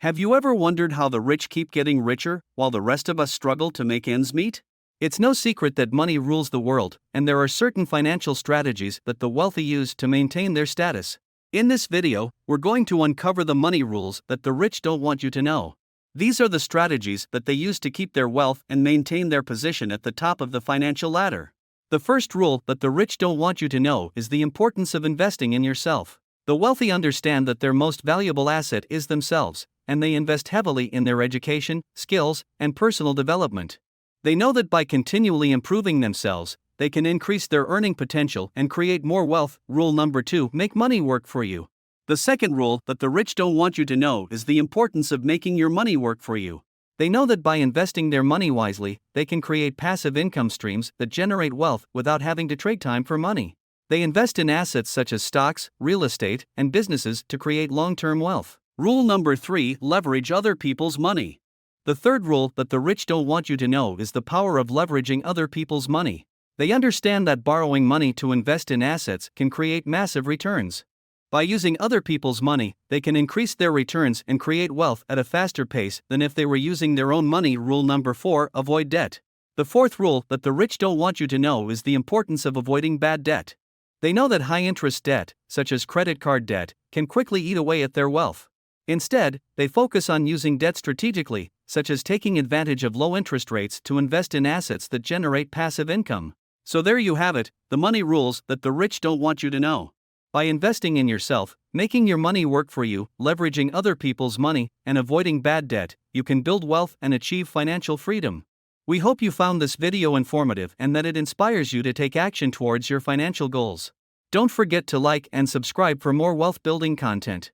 Have you ever wondered how the rich keep getting richer while the rest of us struggle to make ends meet? It's no secret that money rules the world, and there are certain financial strategies that the wealthy use to maintain their status. In this video, we're going to uncover the money rules that the rich don't want you to know. These are the strategies that they use to keep their wealth and maintain their position at the top of the financial ladder. The first rule that the rich don't want you to know is the importance of investing in yourself. The wealthy understand that their most valuable asset is themselves, and they invest heavily in their education, skills, and personal development. They know that by continually improving themselves, they can increase their earning potential and create more wealth. Rule number 2: make money work for you. The second rule that the rich don't want you to know is the importance of making your money work for you. They know that by investing their money wisely, they can create passive income streams that generate wealth without having to trade time for money. They invest in assets such as stocks, real estate, and businesses to create long-term wealth. Rule number 3: leverage other people's money. The third rule that the rich don't want you to know is the power of leveraging other people's money. They understand that borrowing money to invest in assets can create massive returns. By using other people's money, they can increase their returns and create wealth at a faster pace than if they were using their own money. Rule number 4: avoid debt. The fourth rule that the rich don't want you to know is the importance of avoiding bad debt. They know that high-interest debt, such as credit card debt, can quickly eat away at their wealth. Instead, they focus on using debt strategically, such as taking advantage of low interest rates to invest in assets that generate passive income. So there you have it, the money rules that the rich don't want you to know. By investing in yourself, making your money work for you, leveraging other people's money, and avoiding bad debt, you can build wealth and achieve financial freedom. We hope you found this video informative and that it inspires you to take action towards your financial goals. Don't forget to like and subscribe for more wealth building content.